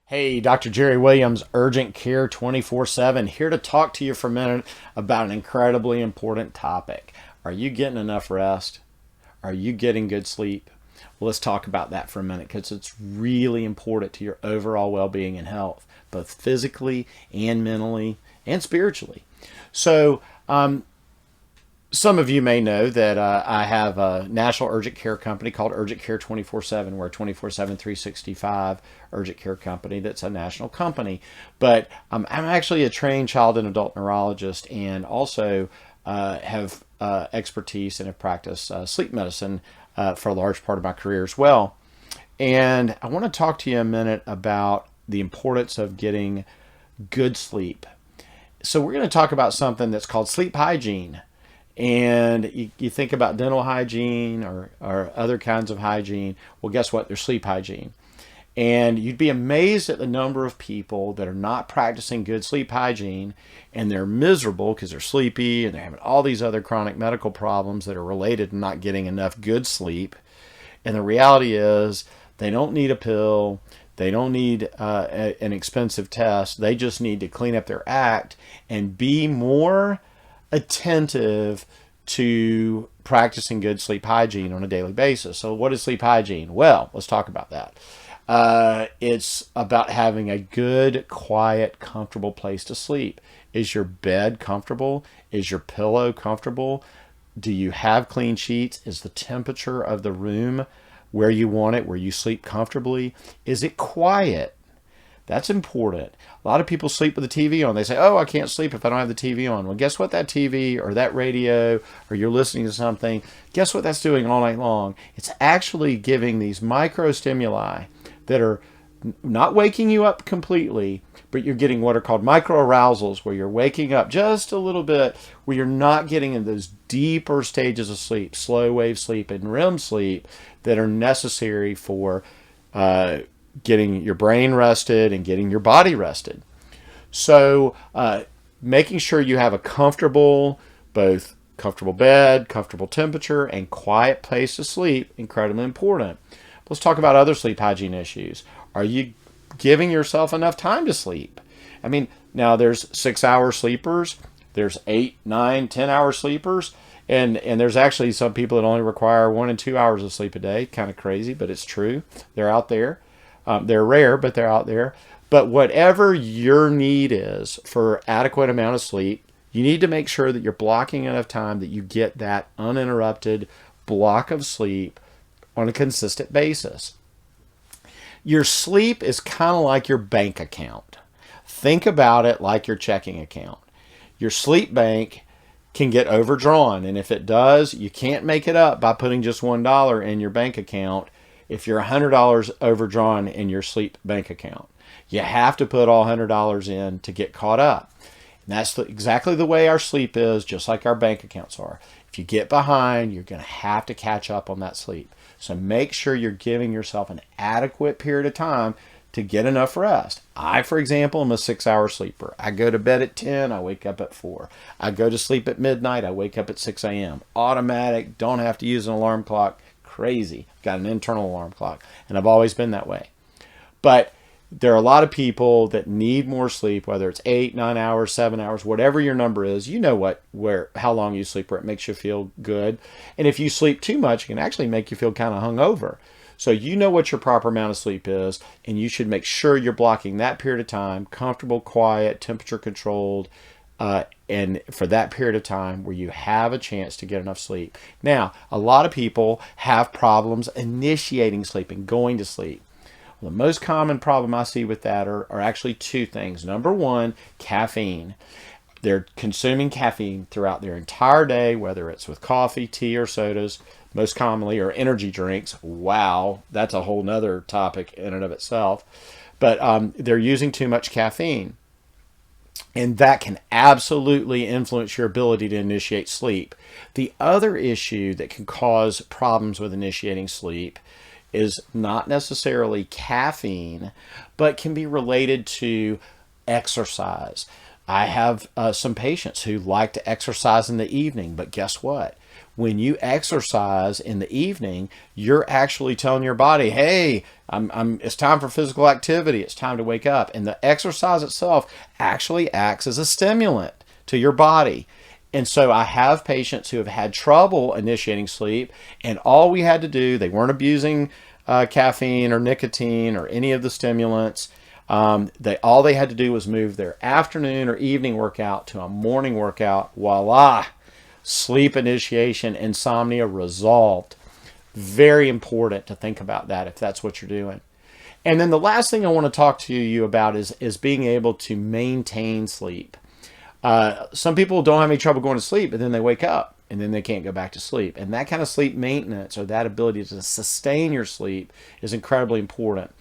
Hey, Dr. Jerry Williams, Urgent Care 24/7, here to talk to you for a minute about an incredibly important topic. Are you getting enough rest? Are you getting good sleep? Well, let's talk about that for a minute because it's really important to your overall well being and health, both physically and mentally and spiritually. So, some of you may know that I have a national urgent care company called Urgent Care 24/7. We're a 24/7, 365 urgent care company that's a national company. But I'm actually a trained child and adult neurologist and also have expertise and have practiced sleep medicine for a large part of my career as well. And I want to talk to you a minute about the importance of getting good sleep. So we're going to talk about something that's called sleep hygiene. And you think about dental hygiene or other kinds of hygiene. Well, guess what? There's sleep hygiene. And you'd be amazed at the number of people that are not practicing good sleep hygiene and they're miserable because they're sleepy and they're having all these other chronic medical problems that are related to not getting enough good sleep. And the reality is they don't need a pill. They don't need an expensive test. They just need to clean up their act and be more attentive to practicing good sleep hygiene on a daily basis. So what is sleep hygiene? Well, let's talk about that. It's about having a good, quiet, comfortable place to sleep. Is your bed comfortable? Is your pillow comfortable? Do you have clean sheets? Is the temperature of the room where you want it, where you sleep comfortably? Is it quiet? That's important. A lot of people sleep with the TV on. They say, oh, I can't sleep if I don't have the TV on. Well, guess what that TV or that radio or you're listening to something, guess what that's doing all night long? It's actually giving these micro stimuli that are not waking you up completely, but you're getting what are called micro arousals, where you're waking up just a little bit, where you're not getting in those deeper stages of sleep, slow wave sleep and REM sleep that are necessary for getting your brain rested and getting your body rested. So making sure you have a both comfortable bed, comfortable temperature, and quiet place to sleep, incredibly important. Let's talk about other sleep hygiene issues. Are you giving yourself enough time to sleep? I mean, now there's 6-hour sleepers, there's 8, 9, 10-hour sleepers, and there's actually some people that only require 1 and 2 hours of sleep a day. Kind of crazy, but it's true. They're out there. They're rare, but they're out there. But whatever your need is for adequate amount of sleep, you need to make sure that you're blocking enough time that you get that uninterrupted block of sleep on a consistent basis. Your sleep is kind of like your bank account. Think about it like your checking account. Your sleep bank can get overdrawn, and if it does, you can't make it up by putting just $1 in your bank account if you're $100 overdrawn in your sleep bank account. You have to put all $100 in to get caught up. And that's exactly the way our sleep is, just like our bank accounts are. If you get behind, you're going to have to catch up on that sleep. So make sure you're giving yourself an adequate period of time to get enough rest. I, for example, am a 6-hour sleeper. I go to bed at 10, I wake up at 4. I go to sleep at midnight, I wake up at 6 a.m. Automatic, don't have to use an alarm clock. Crazy. Got an internal alarm clock, and I've always been that way. But there are a lot of people that need more sleep, whether it's 8, 9 hours, 7 hours, whatever your number is. You know how long you sleep, where it makes you feel good. And if you sleep too much, it can actually make you feel kind of hungover. So you know what your proper amount of sleep is, and you should make sure you're blocking that period of time, comfortable, quiet, temperature controlled, and for that period of time where you have a chance to get enough sleep. Now, a lot of people have problems initiating sleep and going to sleep. Well, the most common problem I see with that are actually two things. Number one, caffeine. They're consuming caffeine throughout their entire day, whether it's with coffee, tea, or sodas, most commonly, or energy drinks. Wow, that's a whole nother topic in and of itself. But they're using too much caffeine. And that can absolutely influence your ability to initiate sleep. The other issue that can cause problems with initiating sleep is not necessarily caffeine, but can be related to exercise. I have some patients who like to exercise in the evening, but guess what? When you exercise in the evening, you're actually telling your body, hey, it's time for physical activity. It's time to wake up. And the exercise itself actually acts as a stimulant to your body. And so I have patients who have had trouble initiating sleep, and all we had to do, they weren't abusing caffeine or nicotine or any of the stimulants. All they had to do was move their afternoon or evening workout to a morning workout. Voila! Sleep initiation, insomnia resolved. Very important to think about that if that's what you're doing. And then the last thing I want to talk to you about is being able to maintain sleep. Some people don't have any trouble going to sleep, but then they wake up and then they can't go back to sleep. And that kind of sleep maintenance, or that ability to sustain your sleep, is incredibly important.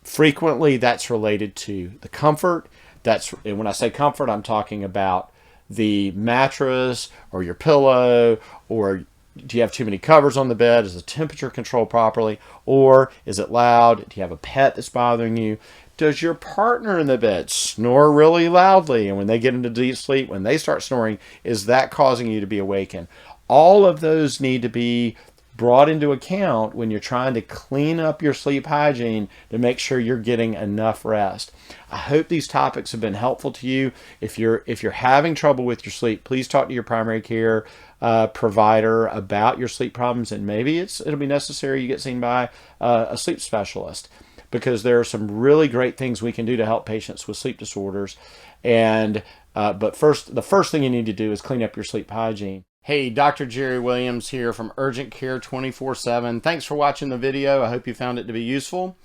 Frequently, that's related to the comfort. And when I say comfort, I'm talking about the mattress or your pillow, or do you have too many covers on the bed? Is the temperature controlled properly? Or is it loud? Do you have a pet that's bothering you? Does your partner in the bed snore really loudly? And when they get into deep sleep, when they start snoring, is that causing you to be awakened? All of those need to be brought into account when you're trying to clean up your sleep hygiene to make sure you're getting enough rest. I hope these topics have been helpful to you. If you're having trouble with your sleep, please talk to your primary care provider about your sleep problems, and maybe it'll be necessary you get seen by a sleep specialist, because there are some really great things we can do to help patients with sleep disorders. And but the first thing you need to do is clean up your sleep hygiene. Hey, Dr. Jerry Williams here from Urgent Care 24/7. Thanks for watching the video. I hope you found it to be useful.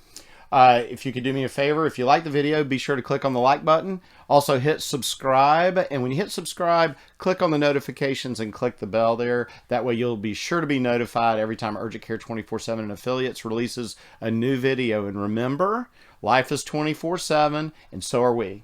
If you could do me a favor, if you like the video, be sure to click on the like button. Also hit subscribe. And when you hit subscribe, click on the notifications and click the bell there. That way you'll be sure to be notified every time Urgent Care 24/7 and Affiliates releases a new video. And remember, life is 24/7, and so are we.